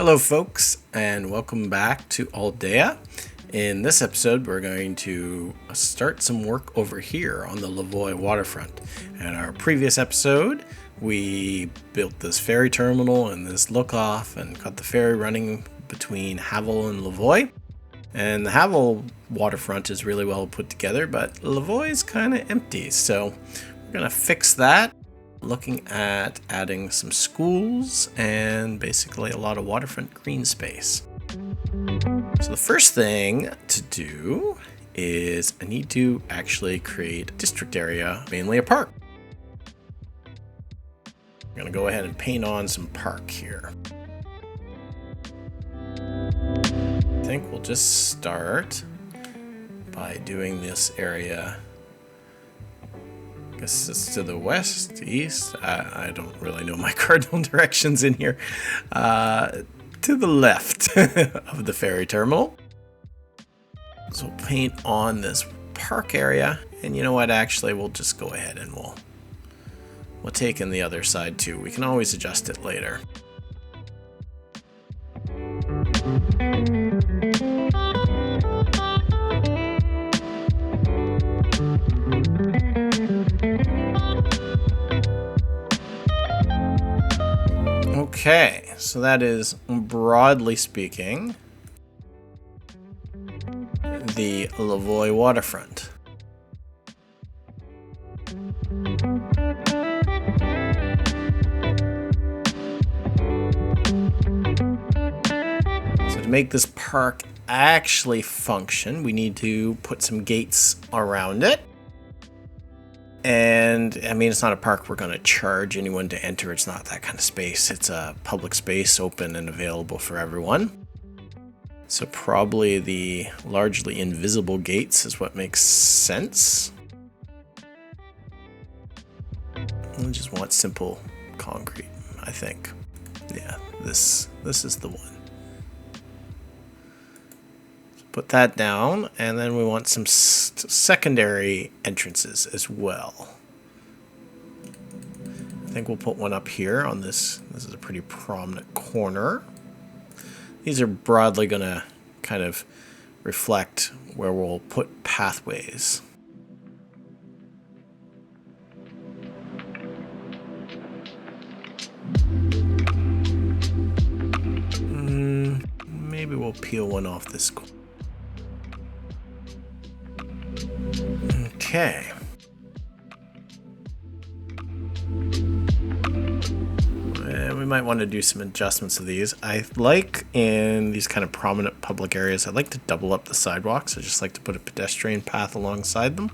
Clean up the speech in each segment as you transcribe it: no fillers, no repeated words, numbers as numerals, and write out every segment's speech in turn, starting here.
Hello folks, and welcome back to Aldea. In this episode, we're going to start some work over here on the Lavoy Waterfront. In our previous episode, we built this ferry terminal and this lookoff and got the ferry running between Havel and Lavoy. And the Havel waterfront is really well put together, but Lavoy is kind of empty, so we're going to fix that. Looking at adding some schools and basically a lot of waterfront green space. So the first thing to do is I need to actually create a district area, mainly a park. I'm going to go ahead and paint on some park here. I think we'll just start by doing this area. This is to the west, east. I don't really know my cardinal directions in here. To the left of the ferry terminal. So we'll paint on this park area. And you know what? Actually, we'll just go ahead and we'll take in the other side too. We can always adjust it later. Okay, so that is, broadly speaking, the Lavoy waterfront. So to make this park actually function, we need to put some gates around it. And I mean, it's not a park we're going to charge anyone to enter. It's not that kind of space. It's a public space, open and available for everyone. So probably the largely invisible gates is what makes sense. We just want simple concrete, I think. Yeah, this is the one. Put that down, and then we want some secondary entrances as well. I think we'll put one up here on this. This is a pretty prominent corner. These are broadly going to kind of reflect where we'll put pathways. Maybe we'll peel one off this corner. Okay. We might want to do some adjustments to these. I like in these kind of prominent public areas, I like to double up the sidewalks. I just like to put a pedestrian path alongside them.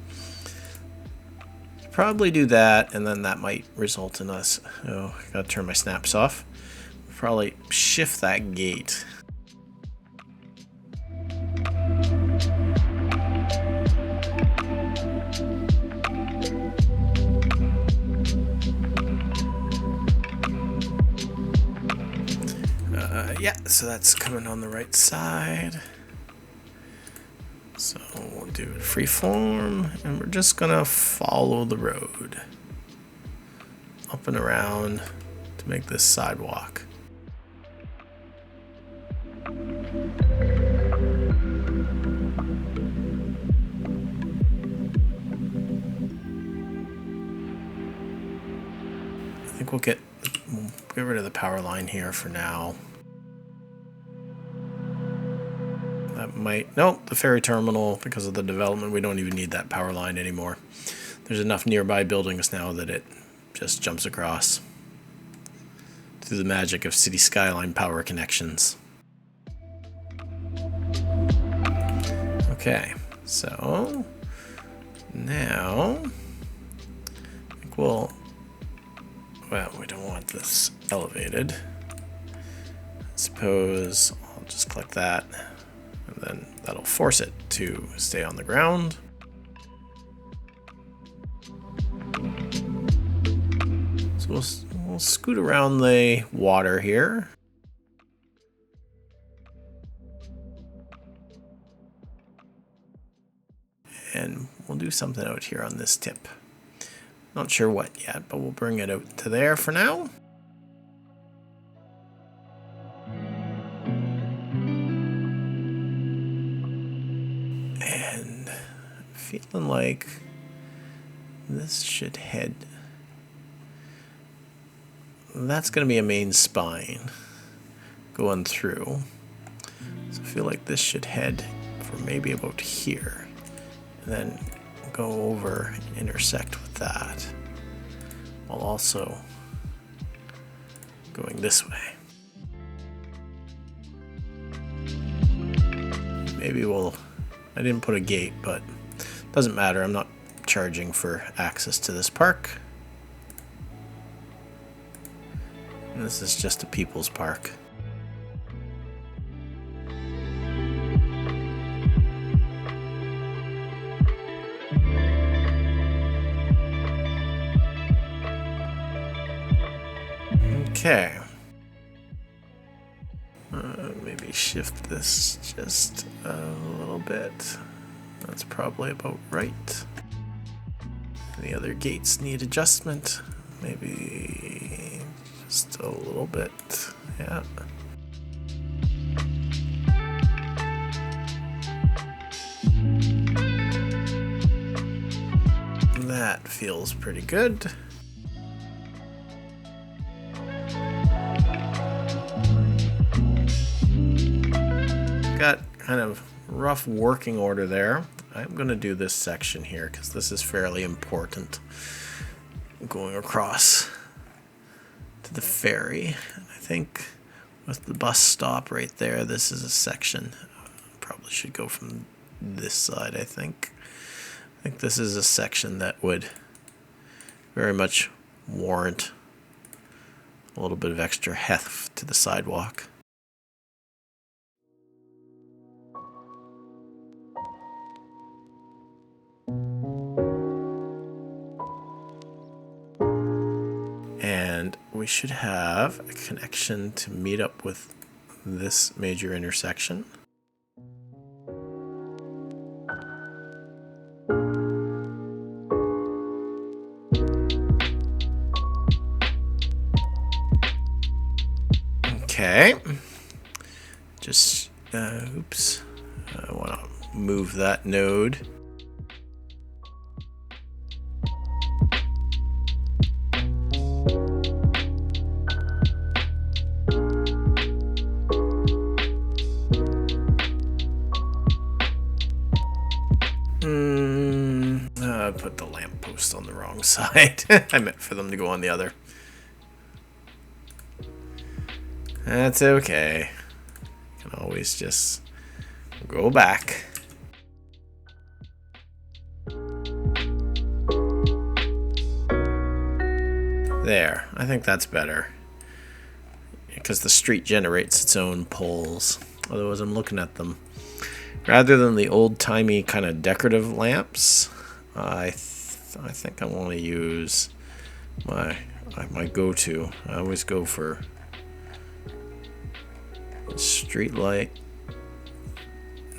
Probably do that, and then that might result in us. Oh, I gotta turn my snaps off. Probably shift that gate. Yeah, so that's coming on the right side. So we'll do free form, and we're just gonna follow the road up and around to make this sidewalk. I think we'll get rid of the power line here for now. That might, nope, the ferry terminal, because of the development, we don't even need that power line anymore. There's enough nearby buildings now that it just jumps across through the magic of city skyline power connections. Okay, so now I think well, we don't want this elevated. I suppose I'll just click that. And then that'll force it to stay on the ground. So we'll scoot around the water here. And we'll do something out here on this tip. Not sure what yet, but we'll bring it out to there for now. And feeling like this should head. That's going to be a main spine going through. So I feel like this should head for maybe about here. And then go over and intersect with that. While also going this way. Maybe I didn't put a gate, but doesn't matter. I'm not charging for access to this park. And this is just a people's park. Okay. Maybe shift this just a little bit. That's probably about right. The other gates need adjustment. Maybe just a little bit. Yeah. That feels pretty good. Got kind of rough working order there. I'm going to do this section here because this is fairly important. Going across to the ferry. And I think with the bus stop right there, this is a section. Probably should go from this side, I think. I think this is a section that would very much warrant a little bit of extra heft to the sidewalk. And we should have a connection to meet up with this major intersection. Okay. Just, oops. I want to move that node. I put the lamppost on the wrong side. I meant for them to go on the other. That's okay. You can always just go back. There. I think that's better. Because the street generates its own poles. Otherwise, I'm looking at them. Rather than the old-timey kind of decorative lamps, I think I want to use my go-to. I always go for street light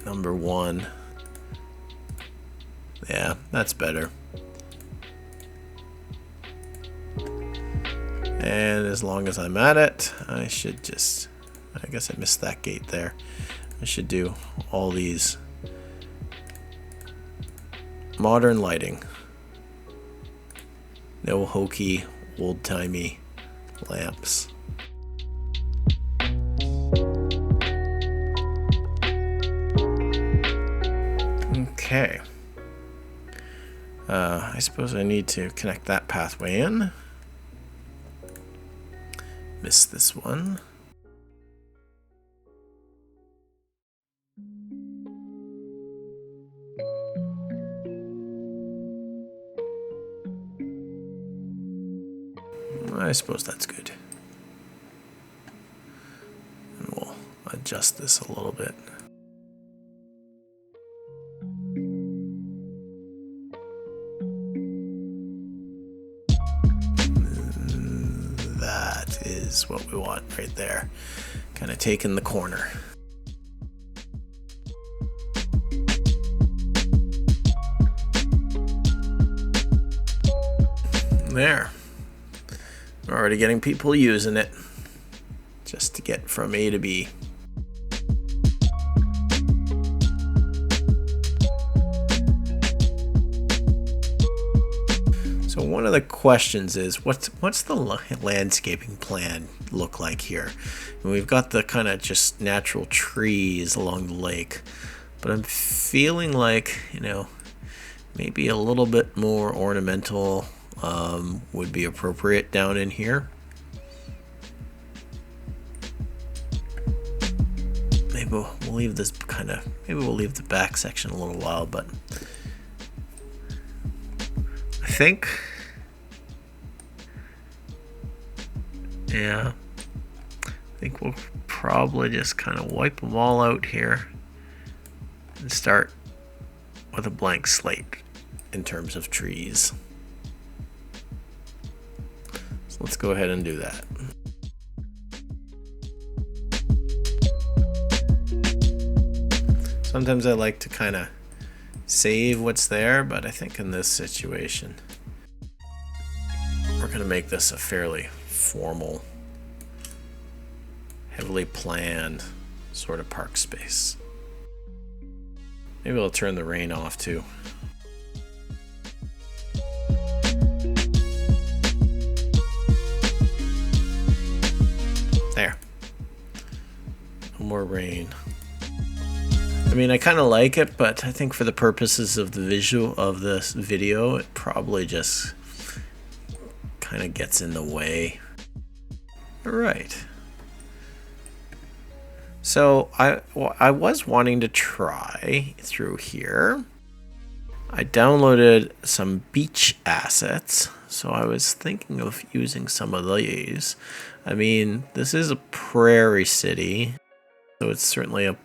number 1. Yeah, that's better. And as long as I'm at it, I should just, I guess I missed that gate there. I should do all these modern lighting. No hokey, old-timey lamps. Okay. I suppose I need to connect that pathway in. Missed this one. I suppose that's good. And we'll adjust this a little bit. That is what we want right there. Kind of taking the corner. There. We're already getting people using it just to get from A to B. one of the questions is, what's the landscaping plan look like here? And we've got the kind of just natural trees along the lake, but I'm feeling like, maybe a little bit more ornamental would be appropriate down in here. Maybe we'll leave this maybe we'll leave the back section a little while, but I think, I think we'll probably just kind of wipe them all out here and start with a blank slate in terms of trees. So let's go ahead and do that. Sometimes I like to kind of save what's there, but I think in this situation, we're going to make this a fairly formal, heavily planned sort of park space. Maybe I'll turn the rain off too. There. No more rain. I mean, I kind of like it, but I think for the purposes of the visual of this video, it probably just kind of gets in the way. All right. So I was wanting to try through here. I downloaded some beach assets, so I was thinking of using some of these. I mean, this is a prairie city, so it's certainly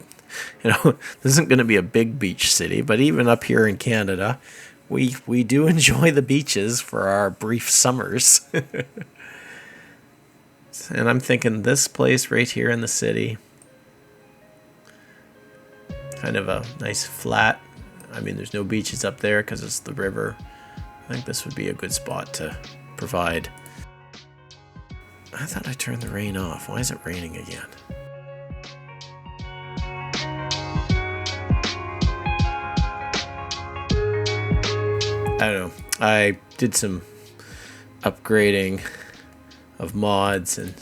this isn't going to be a big beach city, but even up here in Canada, we do enjoy the beaches for our brief summers. And I'm thinking this place right here in the city, kind of a nice flat. I mean, there's no beaches up there because it's the river. I think this would be a good spot to provide. I thought I turned the rain off. Why is it raining again? I don't know. I did some upgrading of mods, and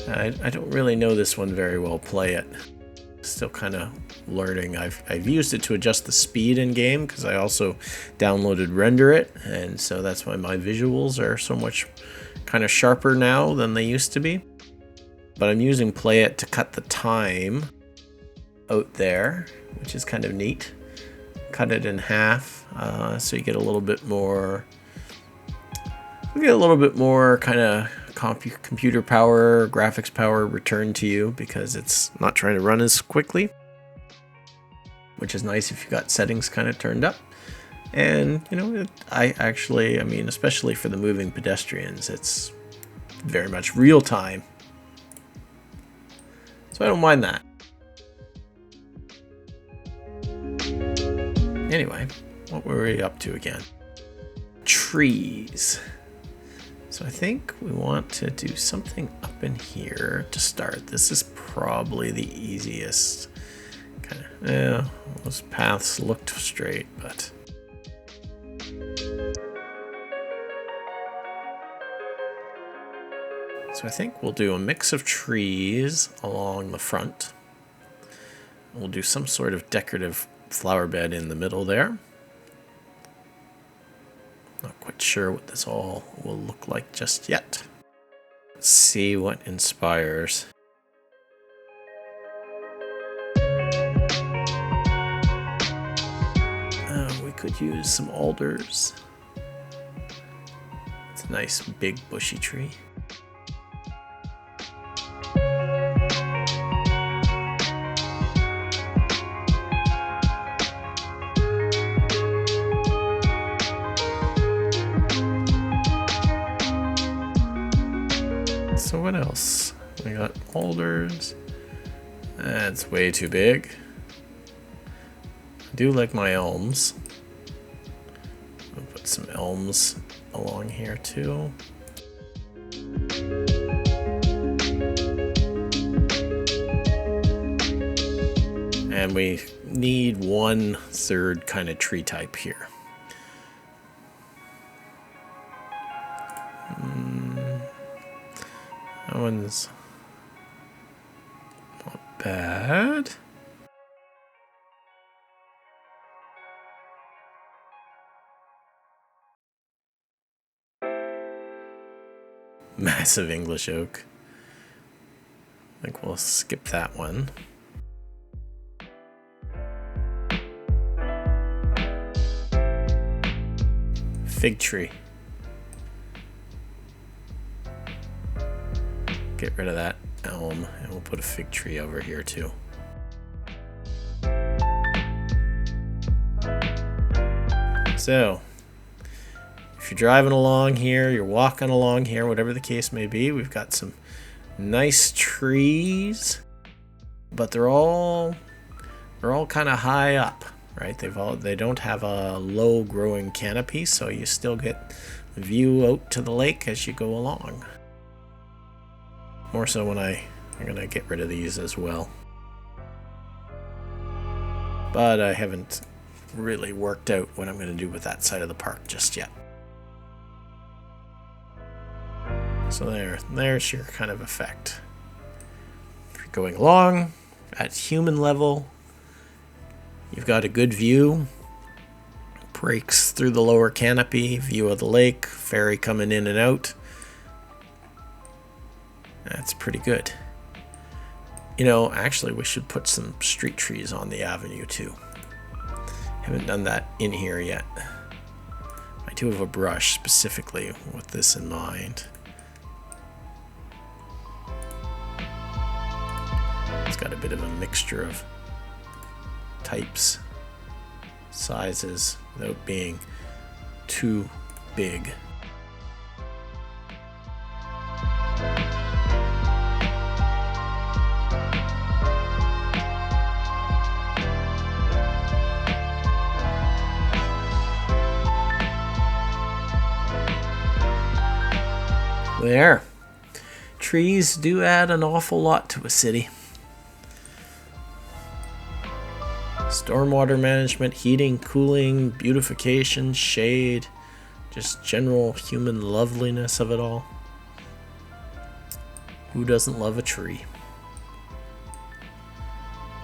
I don't really know this one very well. Play it. Still kind of learning. I've used it to adjust the speed in game because I also downloaded Render It, and so that's why my visuals are so much kind of sharper now than they used to be. But I'm using Play It to cut the time out there, which is kind of neat. Cut it in half, so you get a little bit more. We get a little bit more kind of computer power, graphics power returned to you because it's not trying to run as quickly, which is nice if you got settings kind of turned up. And I mean, especially for the moving pedestrians, it's very much real time, so I don't mind that. Anyway, what were we up to again? Trees. So I think we want to do something up in here to start. This is probably the easiest. Kind of, those paths looked straight, but. So I think we'll do a mix of trees along the front. We'll do some sort of decorative flower bed in the middle there. Not quite sure what this all will look like just yet. Let's see what inspires. We could use some alders. It's a nice big bushy tree. So what else? We got alders. That's way too big. I do like my elms. I'll put some elms along here too. And we need 1/3 kind of tree type here. one's not bad. Massive English oak. I think we'll skip that one. Fig tree. Get rid of that elm and we'll put a fig tree over here too. So, if you're driving along here, you're walking along here, whatever the case may be, we've got some nice trees, but they're all kind of high up, right? They don't have a low growing canopy, so you still get the view out to the lake as you go along. More so when I'm gonna get rid of these as well. But I haven't really worked out what I'm gonna do with that side of the park just yet. So there's your kind of effect. If you're going along at human level, you've got a good view. Breaks through the lower canopy, view of the lake, ferry coming in and out. That's pretty good. You know, actually we should put some street trees on the avenue too. Haven't done that in here yet. I do have a brush specifically with this in mind. It's got a bit of a mixture of types, sizes, without being too big. There. Trees do add an awful lot to a city. Stormwater management, heating, cooling, beautification, shade, just general human loveliness of it all. Who doesn't love a tree?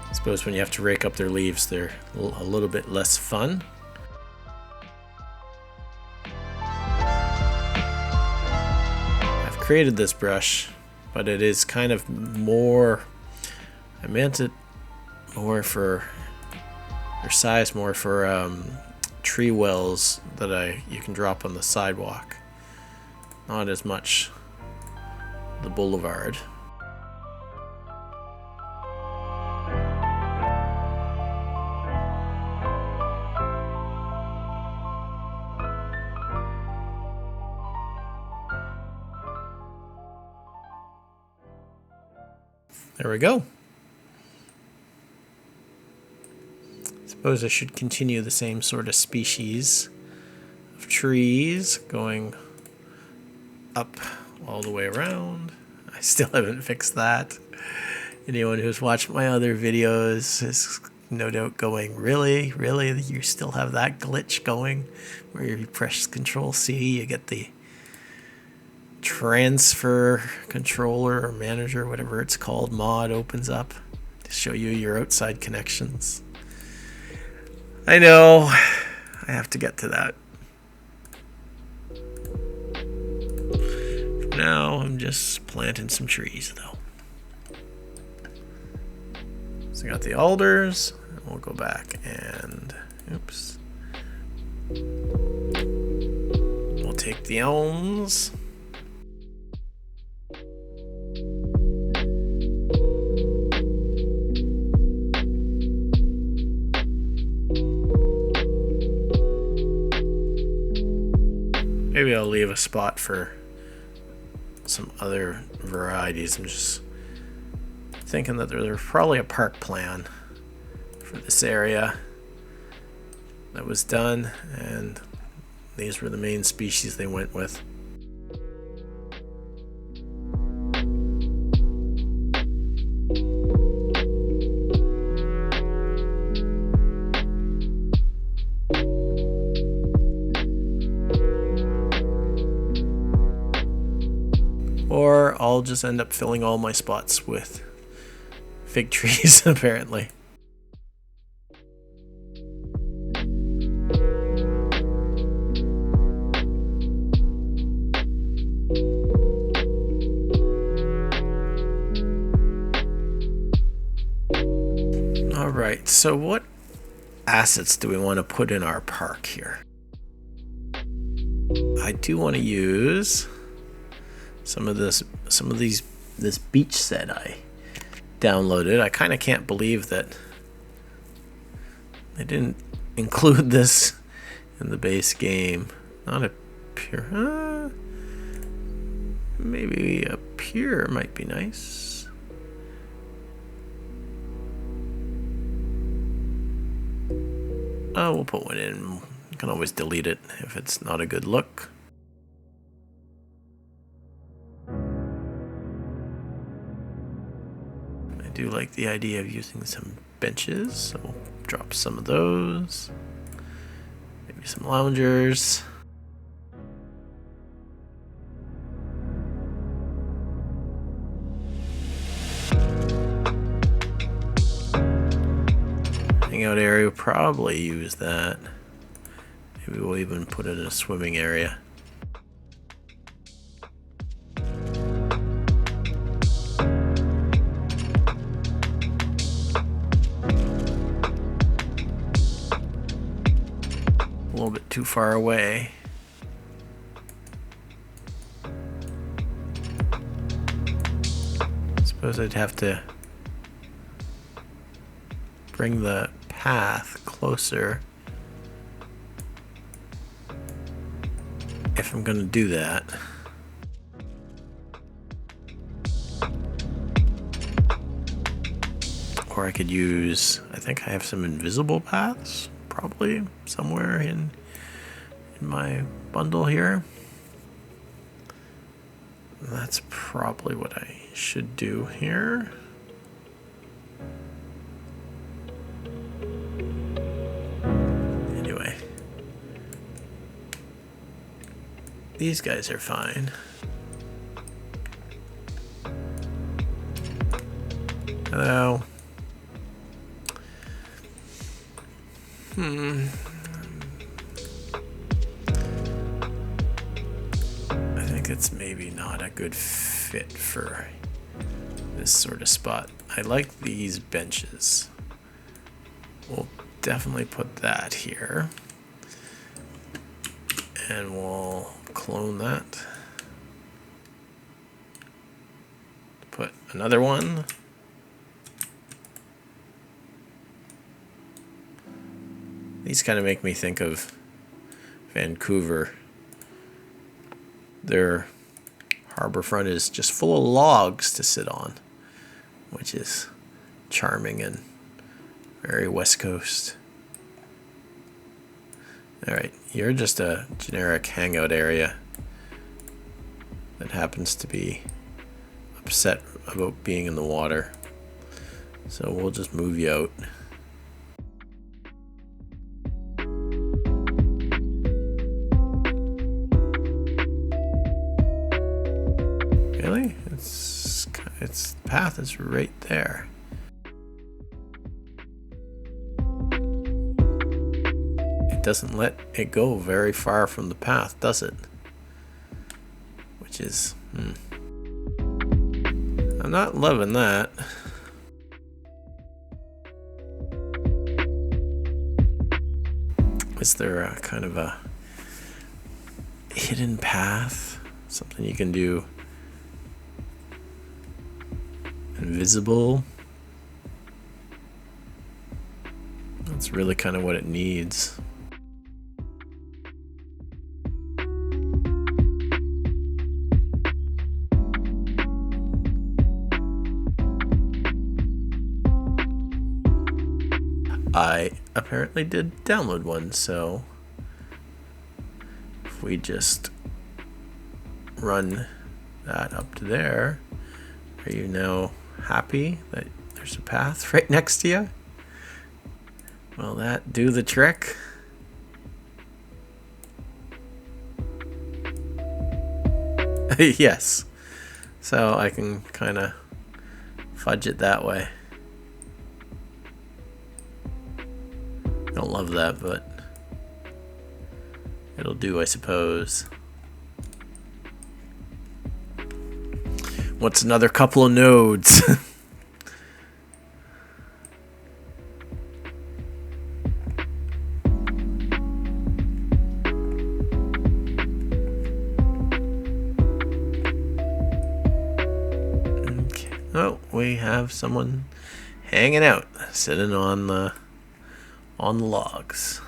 I suppose when you have to rake up their leaves, they're a little bit less fun. I've created this brush, but it is kind of more, I meant it more for their size, more for tree wells that you can drop on the sidewalk, not as much the boulevard. There we go. Suppose I should continue the same sort of species of trees going up all the way around. I still haven't fixed that. Anyone who's watched my other videos is no doubt going, really? You still have that glitch going where you press Control C, you get the transfer controller or manager, whatever it's called, mod opens up to show you your outside connections. I know, I have to get to that. For now, I'm just planting some trees though. So I got the alders, and we'll go back and, oops. We'll take the elms. Maybe I'll leave a spot for some other varieties. I'm just thinking that there's probably a park plan for this area that was done, and these were the main species they went with. Or I'll just end up filling all my spots with fig trees, apparently. Alright, so what assets do we want to put in our park here? I do want to use some of this beach set I downloaded. I kind of can't believe that they didn't include this in the base game. Not a pier. Maybe a pier might be nice. We'll put one in. You can always delete it if it's not a good look. I do like the idea of using some benches, so we'll drop some of those. Maybe some loungers. Hangout area, we'll probably use that. Maybe we'll even put it in a swimming area. A little bit too far away. I suppose I'd have to bring the path closer if I'm going to do that. Or I could use, I think I have some invisible paths probably somewhere in my bundle here. That's probably what I should do here. These guys are fine. Hello. I think it's maybe not a good fit for this sort of spot. I like these benches. We'll definitely put that here. And we'll clone that. Put another one. These kind of make me think of Vancouver. Their harborfront is just full of logs to sit on, which is charming and very West Coast. Alright, you're just a generic hangout area that happens to be upset about being in the water. So we'll just move you out. Really? Its path is right there. Doesn't let it go very far from the path, does it? Which is I'm not loving that. Is there a kind of a hidden path? Something you can do invisible? That's really kind of what it needs. I apparently did download one, so if we just run that up to there, are you now happy that there's a path right next to you? Will that do the trick? Yes. So I can kind of fudge it that way. Don't love that, but it'll do, I suppose. What's another couple of nodes? Okay. Oh, we have someone hanging out, sitting on the logs.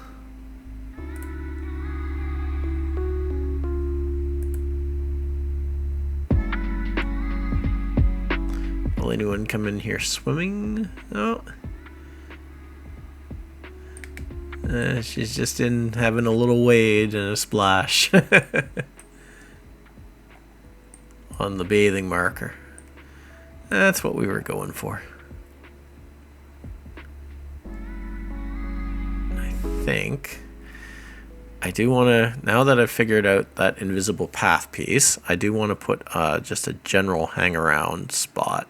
Will anyone come in here swimming? Oh. She's just in having a little wade and a splash on the bathing marker. That's what we were going for. I think I do want to, now that I've figured out that invisible path piece, I do want to put just a general hang around spot.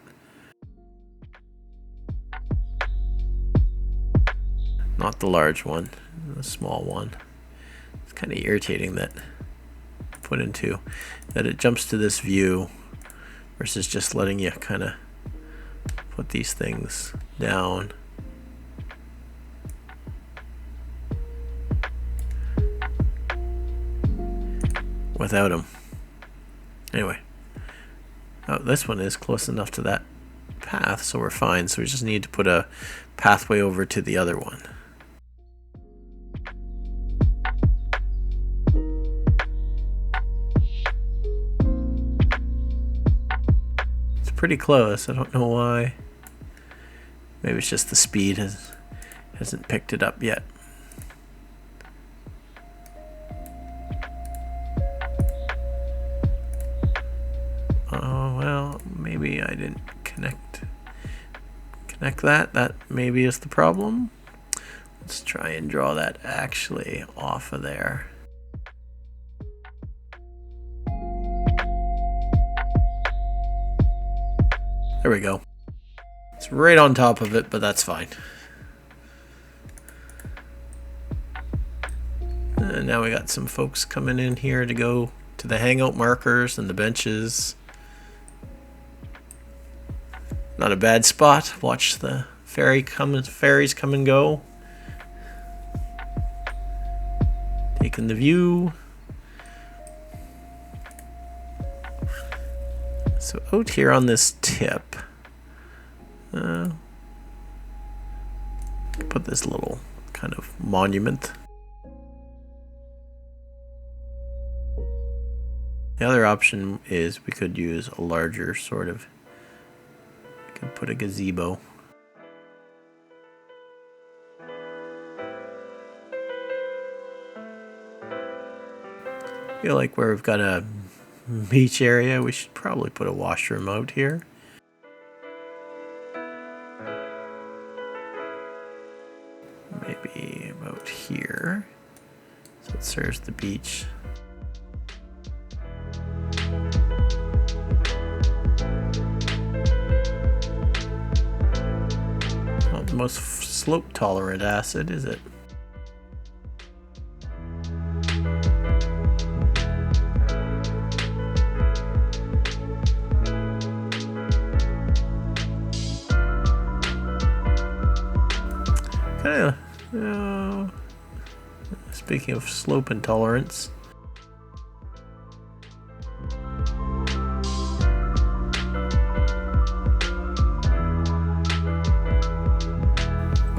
Not the large one, the small one. It's kind of irritating that that it jumps to this view versus just letting you kind of put these things down. Without them. Anyway. Oh, this one is close enough to that path, so we're fine. So we just need to put a pathway over to the other one. Pretty close. I don't know why. Maybe it's just the speed hasn't picked it up yet. Oh well, maybe I didn't connect that. That maybe is the problem. Let's try and draw that actually off of there. There we go. It's right on top of it, but that's fine. And now we got some folks coming in here to go to the hangout markers and the benches. Not a bad spot. Watch the ferries come and go. Taking the view. So out here on this tip, put this little kind of monument. The other option is we could use a larger sort of, we could put a gazebo. I feel like where we've got a beach area, we should probably put a washroom out here. Maybe about here, so it serves the beach. Not the most slope tolerant acid, is it? Speaking of slope intolerance,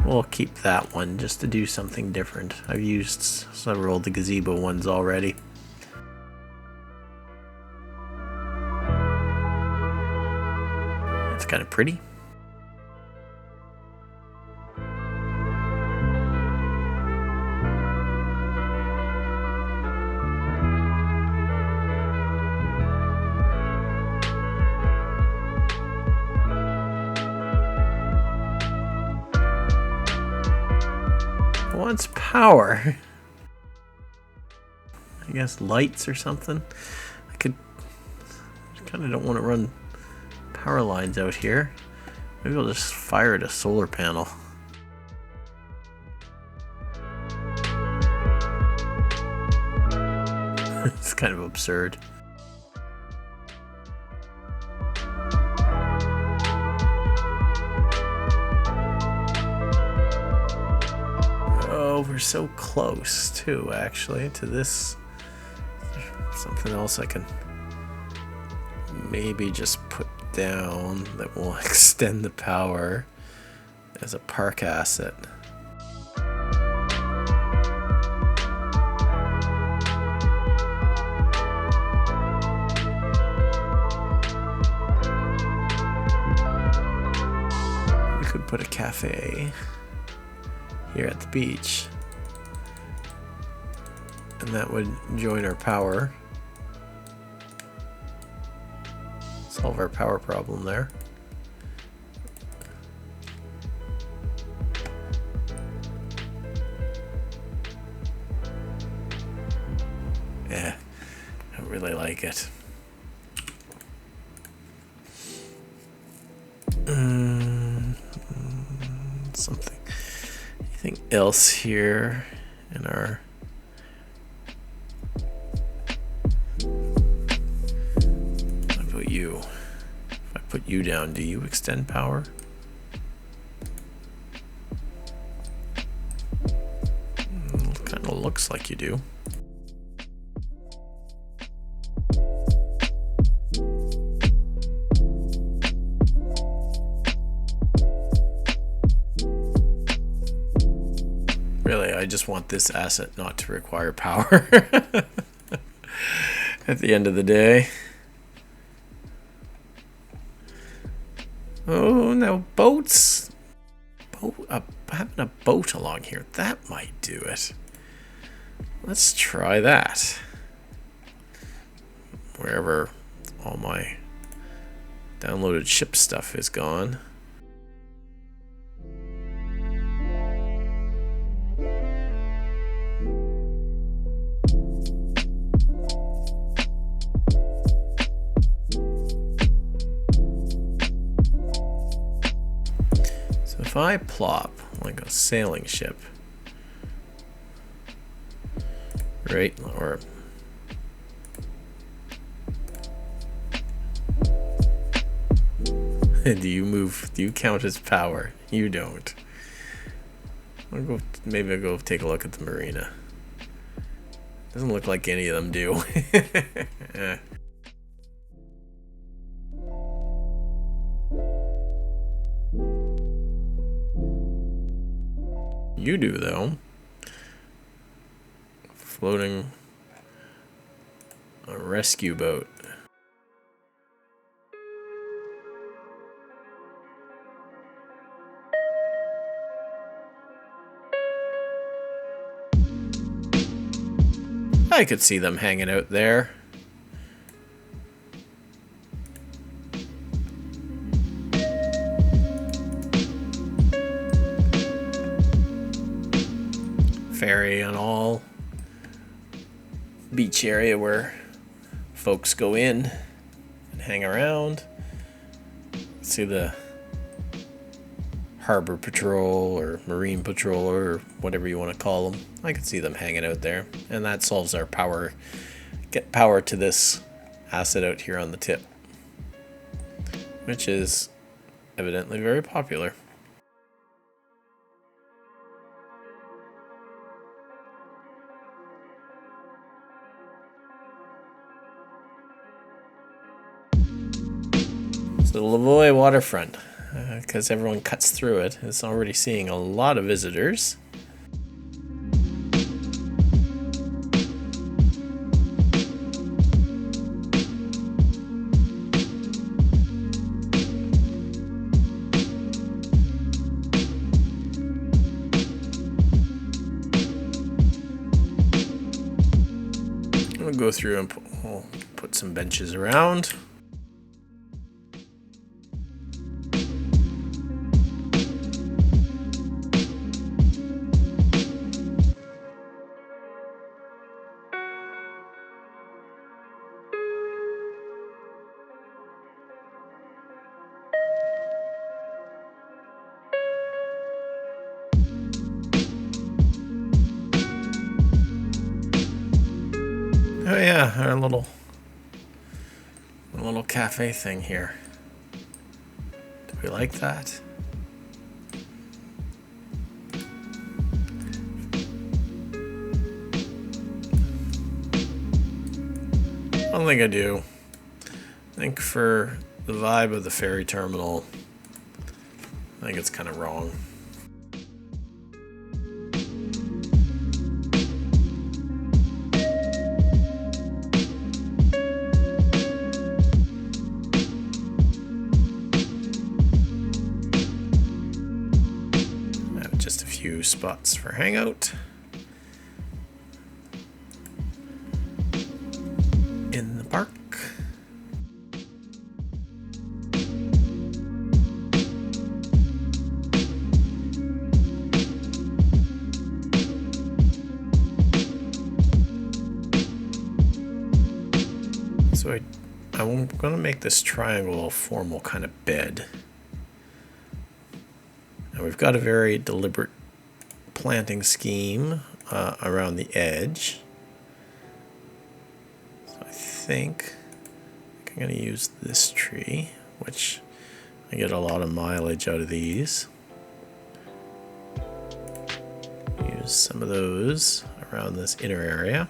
we'll keep that one just to do something different. I've used several of the gazebo ones already. It's kind of pretty. Wants power. I guess lights or something. I kind of don't want to run power lines out here. Maybe we'll just fire at a solar panel. It's kind of absurd. Oh, we're so close too, actually, to this. Something else I can maybe just put down that will extend the power as a park asset. We could put a cafe here at the beach, and that would join our power. Solve our power problem there. Yeah, I really like it. Something. Anything else here in our... What about you? If I put you down, do you extend power? Kind of looks like you do. Really, I just want this asset not to require power at the end of the day. Oh, now boats. Having a boat along here, that might do it. Let's try that. Wherever all my downloaded ship stuff is gone. If I plop like a sailing ship, right, or do you count as power? You don't. Maybe I'll go take a look at the marina. Doesn't look like any of them do. You do, though. Floating a rescue boat. I could see them hanging out there. Ferry and all. Beach area where folks go in and hang around. See the harbor patrol or marine patrol or whatever you want to call them. I could see them hanging out there, and that solves our power. Get power to this asset out here on the tip, which is evidently very popular. So the Lavoy Waterfront, because everyone cuts through it, is already seeing a lot of visitors. We'll go through and we'll put some benches around. yeah, our little cafe thing here. Do we like that? I don't think I do. I think for the vibe of the ferry terminal, I think it's kind of wrong. I have just a few spots for hangout. In the park. So I'm going to make this triangle a formal kind of bed. And we've got a very deliberate planting scheme around the edge. I think I'm going to use this tree, which I get a lot of mileage out of these. Use some of those around this inner area.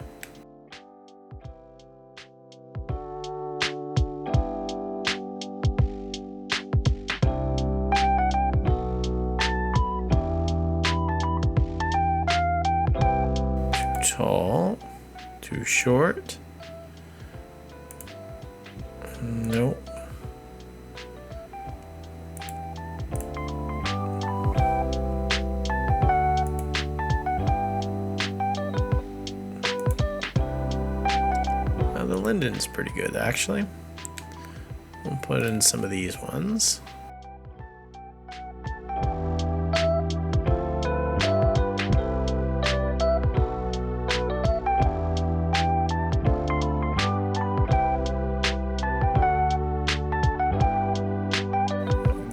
Too tall, too short. Nope. The linden's pretty good, actually. We'll put in some of these ones.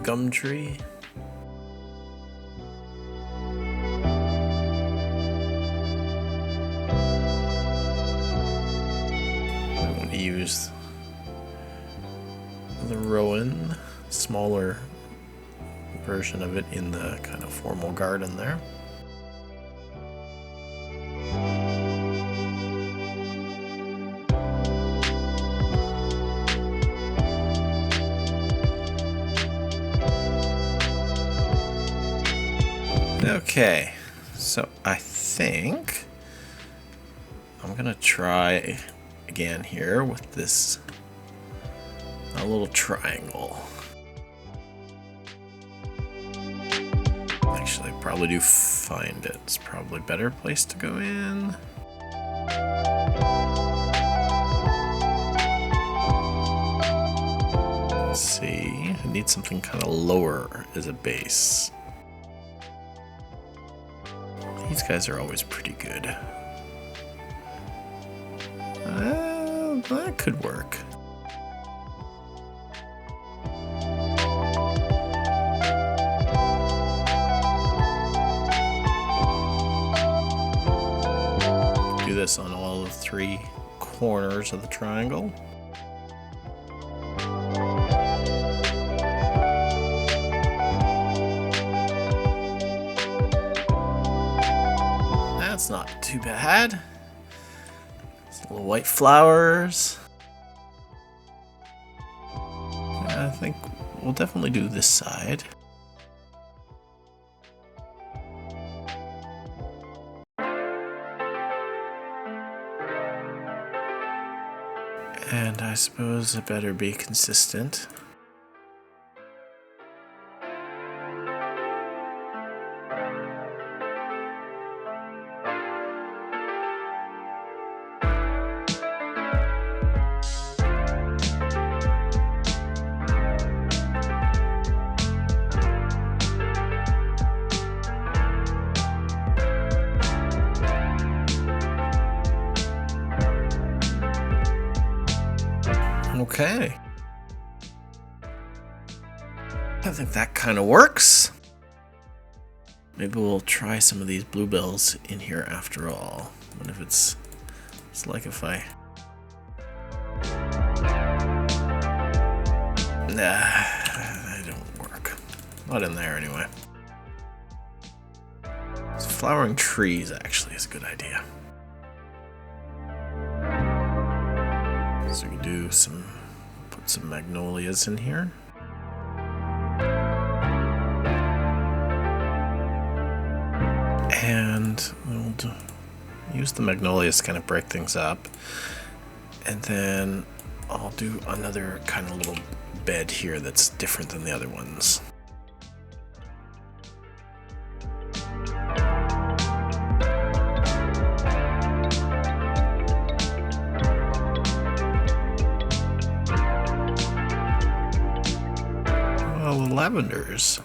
Gum tree. I want to use the rowan, smaller version of it in the kind of formal garden there. Okay, so I think I'm gonna try again here with this a little triangle. Actually, probably do find it. It's probably a better place to go in. Let's see, I need something kind of lower as a base. These guys are always pretty good. That could work. Do this on all of 3 corners of the triangle. That's not too bad. Some little white flowers. I think we'll definitely do this side. And I suppose it better be consistent. Okay. I think that kind of works. Maybe we'll try some of these bluebells in here after all. What if it's like if I They don't work. Not in there anyway. So flowering trees actually is a good idea. So we can put some magnolias in here. And we'll use the magnolias to kind of break things up. And then I'll do another kind of little bed here that's different than the other ones. Well, the lavenders.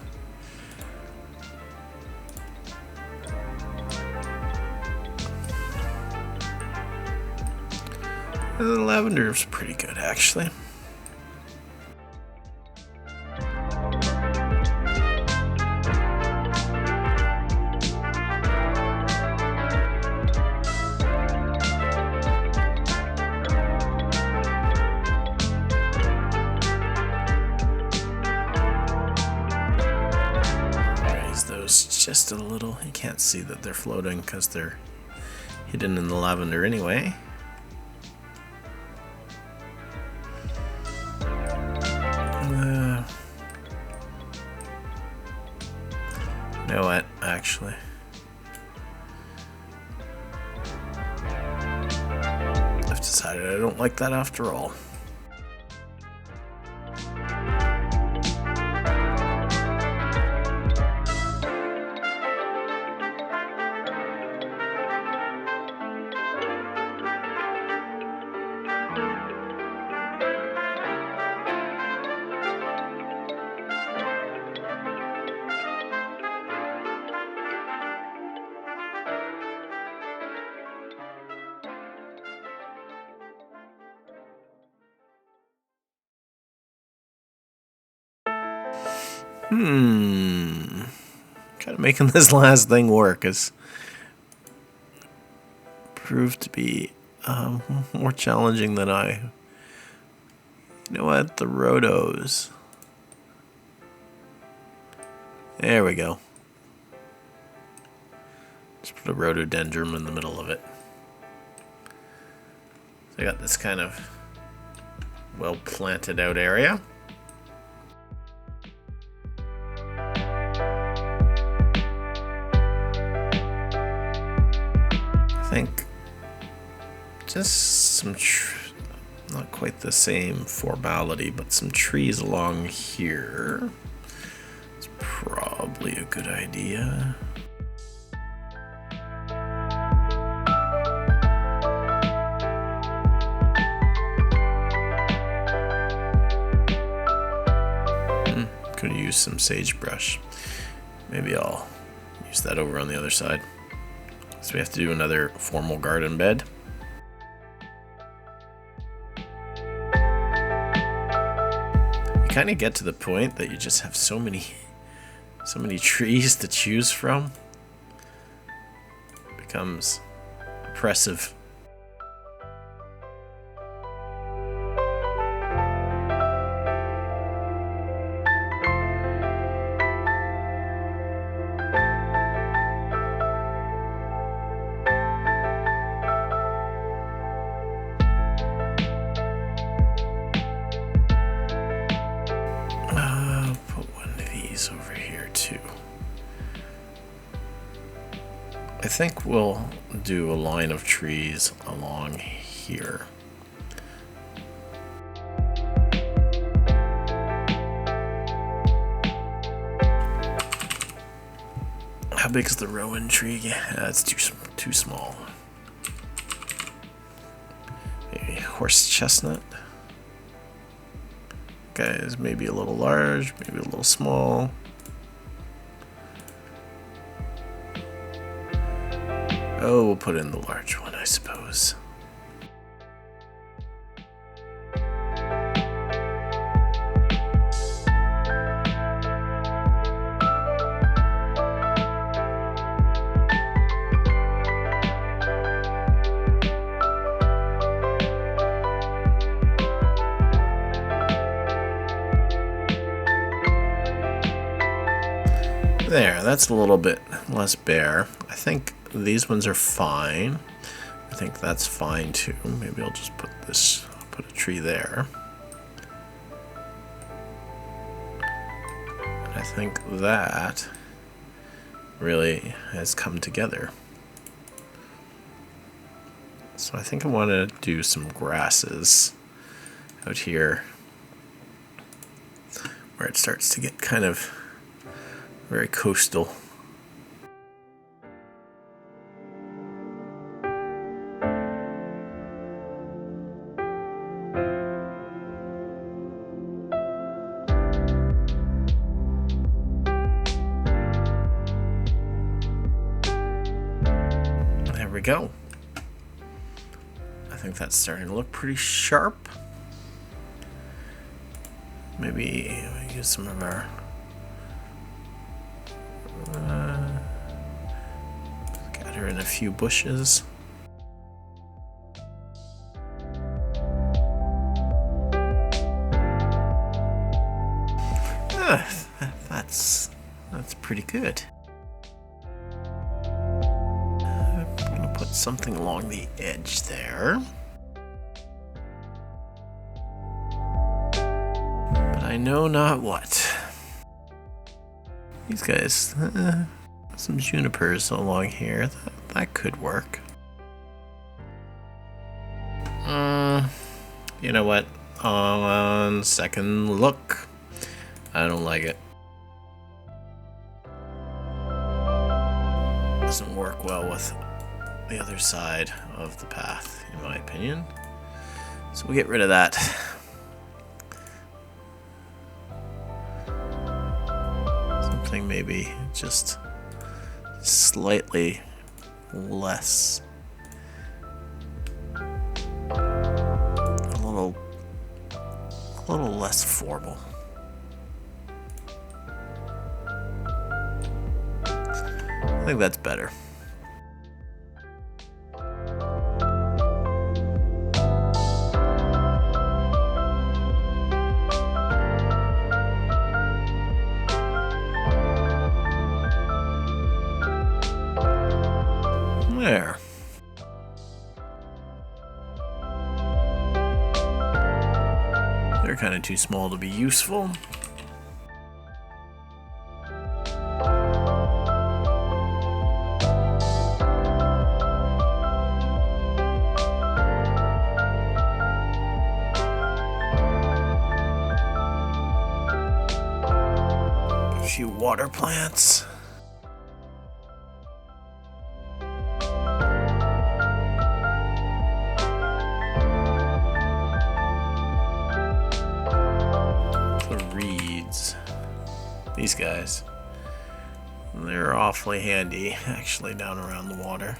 The lavender's pretty good, actually. Raise those just a little. You can't see that they're floating because they're hidden in the lavender anyway. You know what, actually? I've decided I don't like that after all. Kind of making this last thing work has proved to be more challenging than I. You know what? The rhodos. There we go. Just put a rhododendron in the middle of it. So I got this kind of well planted out area. I think just some, not quite the same formality, but some trees along here. It's probably a good idea. Could use some sagebrush. Maybe I'll use that over on the other side. So we have to do another formal garden bed. You kind of get to the point that you just have so many trees to choose from. It becomes oppressive. Over here too. I think we'll do a line of trees along here. How big is the rowan tree? Yeah, it's too small. Maybe horse chestnut. Guys, maybe a little large, maybe a little small. Oh, we'll put in the large one, I suppose. There, that's a little bit less bare. I think these ones are fine. I think that's fine too. Maybe I'll just put a tree there. I think that really has come together. So I think I want to do some grasses out here where it starts to get kind of very coastal. There we go. I think that's starting to look pretty sharp. Maybe use some of our gather in a few bushes. That's pretty good. I'm gonna put something along the edge there. But I know not what. These guys, some junipers along here, that could work. You know what? On second look, I don't like it. Doesn't work well with the other side of the path, in my opinion. So we'll get rid of that. Something maybe just slightly less. A little less formal. I think that's better. There. They're kind of too small to be useful. A few water plants. These guys, they're awfully handy actually down around the water.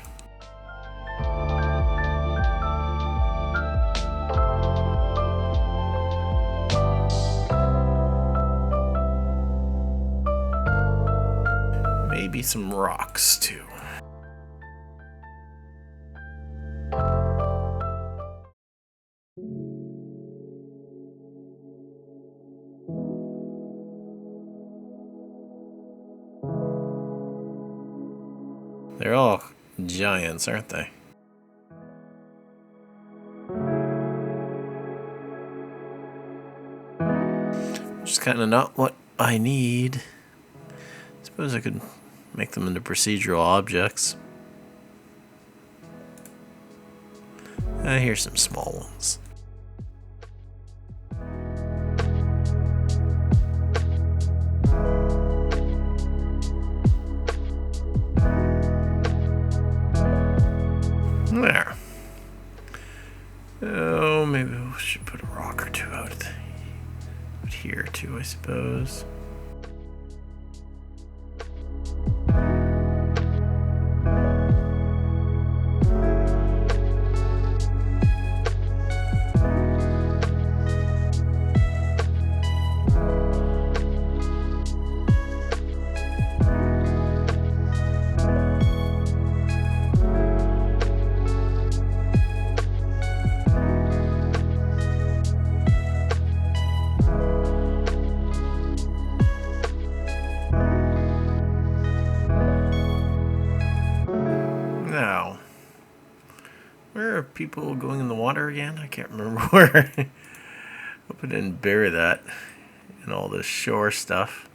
Maybe some rocks too. They're all giants, aren't they? Which is kind of not what I need. Suppose I could make them into procedural objects. Here's some small ones. There. Oh, maybe we should put a rock or two out here too, I suppose. Where are people going in the water again? I can't remember where. Hope I didn't bury that in all this shore stuff.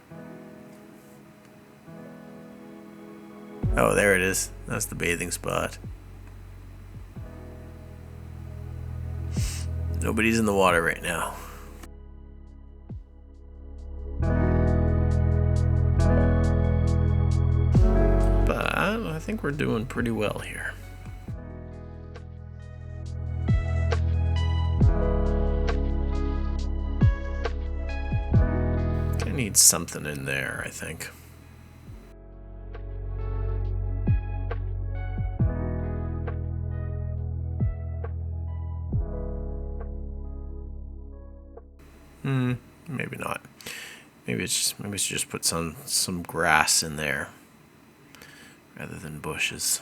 Oh, there it is. That's the bathing spot. Nobody's in the water right now. But I think we're doing pretty well here. I need something in there, I think. Maybe not. Maybe it's just put some grass in there rather than bushes.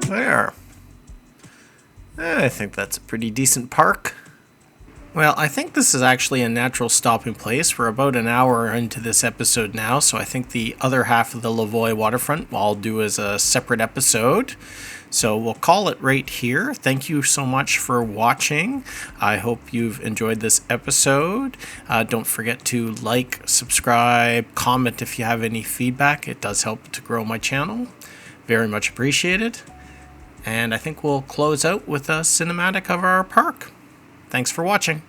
There. I think that's a pretty decent park. Well, I think this is actually a natural stopping place. We're about an hour into this episode now, so I think the other half of the Lavoy Waterfront I'll do as a separate episode. So we'll call it right here. Thank you so much for watching. I hope you've enjoyed this episode. Don't forget to like, subscribe, comment if you have any feedback. It does help to grow my channel. Very much appreciated. And I think we'll close out with a cinematic of our park. Thanks for watching.